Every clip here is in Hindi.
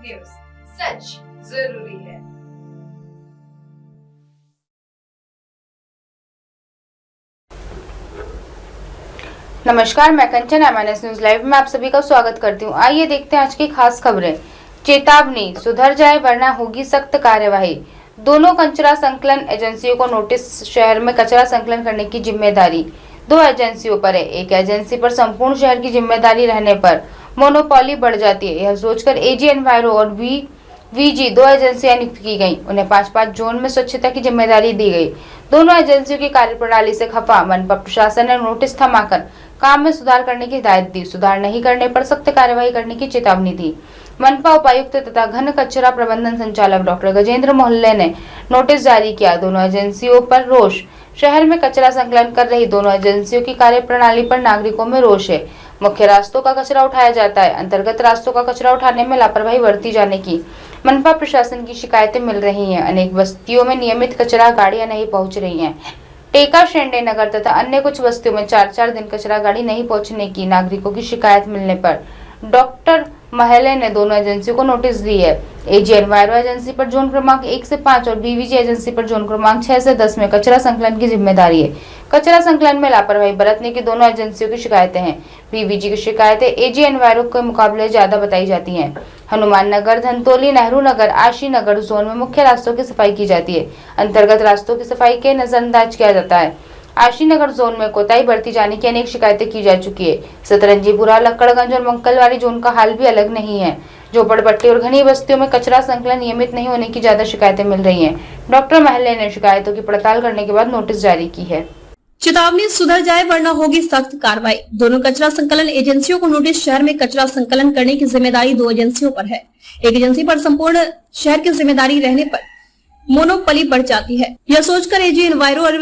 न्यूज, सच जरूरी है। नमस्कार, मैं कंचन एमएनएस न्यूज लाइव में आप सभी का स्वागत करती हूँ। आइए देखते हैं आज की खास खबरें। चेतावनी, सुधर जाए वरना होगी सख्त कार्यवाही। दोनों कचरा संकलन एजेंसियों को नोटिस। शहर में कचरा संकलन करने की जिम्मेदारी दो एजेंसियों पर है। एक एजेंसी पर संपूर्ण शहर की जिम्मेदारी रहने पर मोनोपोली बढ़ जाती है। यह सोचकर एजी एनवायरो और वीजी दो एजेंसियां नियुक्त की गई। उन्हें 5-5 जोन में स्वच्छता की जिम्मेदारी दी गई। दोनों एजेंसियों की कार्यप्रणाली से खफा मनपा प्रशासन ने नोटिस थमाकर काम में सुधार करने की हिदायत दी। सुधार नहीं करने पर सख्त कार्यवाही करने की चेतावनी दी। मनपा उपायुक्त तथा घन कचरा प्रबंधन संचालक डॉक्टर गजेंद्र मोहल्ले ने नोटिस जारी किया। दोनों एजेंसियों पर रोष। शहर में कचरा संकलन कर रही दोनों एजेंसियों की कार्यप्रणाली पर नागरिकों में रोष है। मुख्य रास्तों का कचरा उठाया जाता है, अंतर्गत रास्तों का कचरा उठाने में लापरवाही बरती जाने की मनपा प्रशासन की शिकायतें मिल रही हैं। अनेक बस्तियों में नियमित कचरा गाड़ियां नहीं पहुंच रही हैं। टेका, शेंडे नगर तथा अन्य कुछ बस्तियों में 4-4 दिन कचरा गाड़ी नहीं पहुंचने की नागरिकों की शिकायत मिलने पर डॉक्टर महले ने दोनों एजेंसियों को नोटिस दी है। एजी एनवायरो एजेंसी पर जोन क्रमांक 1 से 5 और बीवीजी एजेंसी पर जोन क्रमांक 6 से 10 में कचरा संकलन की जिम्मेदारी है। कचरा संकलन में लापरवाही बरतने की दोनों एजेंसियों की शिकायतें हैं। बीवीजी की शिकायतें एजी एनवायरो के मुकाबले ज्यादा बताई जाती हैं। हनुमान नगर, धनतोली, नेहरू नगर, आशी नगर जोन में मुख्य रास्तों की सफाई की जाती है, अंतर्गत रास्तों की सफाई के नजरअंदाज किया जाता है। आशी नगर जोन में कोताही बरती जाने की अनेक शिकायतें की जा चुकी है। सतरंजीपुरा, लक्कड़गंज और मंगलवारी जोन का हाल भी अलग नहीं है। झोपड़पट्टी और घनी बस्तियों में कचरा संकलन नियमित नहीं होने की ज्यादा शिकायतें मिल रही हैं। डॉक्टर महले ने शिकायतों की पड़ताल करने के बाद नोटिस जारी की है। चेतावनी, सुधर जाए वरना होगी सख्त कार्रवाई। दोनों कचरा संकलन एजेंसियों को नोटिस। शहर में कचरा संकलन करने की जिम्मेदारी दो एजेंसियों पर है। एक एजेंसी पर संपूर्ण शहर की जिम्मेदारी रहने पर मोनोपोली बढ़ जाती है। यह सोचकर एजी एनवायरो और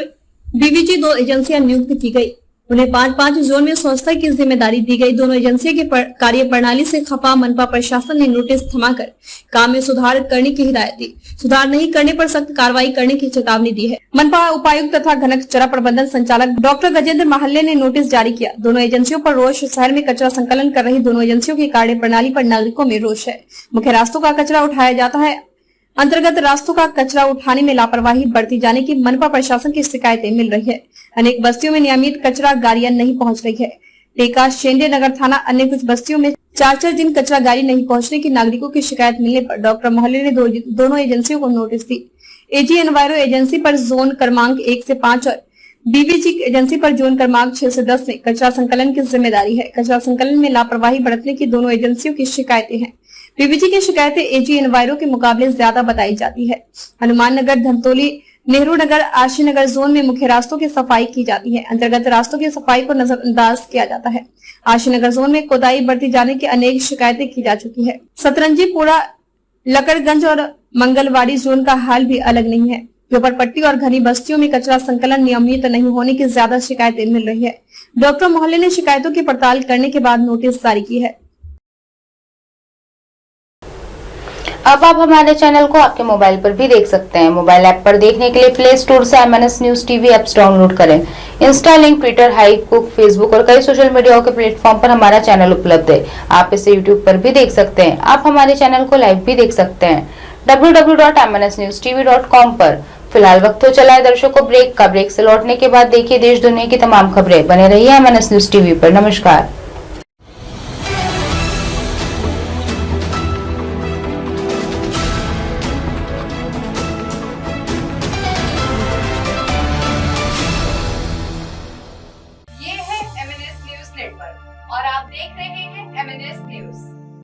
बीवीजी दो एजेंसियां नियुक्त की गई। उन्हें 5-5 जोन में स्वच्छता की जिम्मेदारी दी गई। दोनों एजेंसियों की कार्य प्रणाली से खफा मनपा प्रशासन ने नोटिस थमाकर काम में सुधार करने की हिदायत दी। सुधार नहीं करने पर सख्त कार्रवाई करने की चेतावनी दी है। मनपा उपायुक्त तथा घन कचरा प्रबंधन संचालक डॉक्टर गजेंद्र महल्ले ने नोटिस जारी किया। दोनों एजेंसियों पर रोष। शहर में कचरा संकलन कर रही दोनों एजेंसियों की कार्य प्रणाली पर नागरिकों में रोष है। मुख्य रास्तों का कचरा उठाया जाता है, अंतर्गत रास्तों का कचरा उठाने में लापरवाही बरती जाने की मनपा प्रशासन की शिकायतें मिल रही है। अनेक बस्तियों में नियमित कचरा गाड़ियां नहीं पहुंच रही है। टेका, शेंडे नगर थाना अन्य कुछ बस्तियों में 4-4 दिन कचरा गाड़ी नहीं पहुंचने की नागरिकों की शिकायत मिलने पर डॉक्टर मोहल्ले ने दोनों एजेंसियों को नोटिस दी। एजी एनवायरो एजेंसी पर जोन क्रमांक 1 से 5 और बीवीजी एजेंसी पर जोन क्रमांक 6 से 10 में कचरा संकलन की जिम्मेदारी है। कचरा संकलन में लापरवाही बरतने की दोनों एजेंसियों की शिकायतें हैं। बीवीजी की शिकायतें एजी एनवायरो के मुकाबले ज्यादा बताई जाती है। हनुमान नगर, धनतोली, नेहरू नगर, आशी नगर जोन में मुख्य रास्तों की सफाई की जाती है, अंतर्गत रास्तों की सफाई को नजरअंदाज किया जाता है। आशी नगर जोन में कोताही बरती जाने की अनेक शिकायतें की जा चुकी है। सतरंजीपुरा, लक्कड़गंज और मंगलवाड़ी जोन का हाल भी अलग नहीं है। झोपड़पट्टी और घनी बस्तियों में कचरा संकलन नियमित नहीं होने की ज्यादा शिकायतें मिल रही है। डॉक्टर मोहल्ले ने शिकायतों की पड़ताल करने के बाद नोटिस जारी की है। अब आप हमारे चैनल को आपके मोबाइल पर भी देख सकते हैं। मोबाइल ऐप पर देखने के लिए प्ले स्टोर से MNS news TV apps download करें। इंस्टा, लिंक, ट्विटर, हाइक, कुक, फेसबुक और कई सोशल मीडिया के प्लेटफॉर्म पर हमारा चैनल उपलब्ध है। आप इसे यूट्यूब पर भी देख सकते हैं। आप हमारे चैनल को लाइव भी देख सकते हैं www.mnsnewstv.com पर। फिलहाल वक्त हो चला है दर्शकों ब्रेक का। ब्रेक से लौटने के बाद देखिए देश दुनिया की तमाम खबरें। बने रहिए एमएनएस न्यूज टीवी पर। नमस्कार।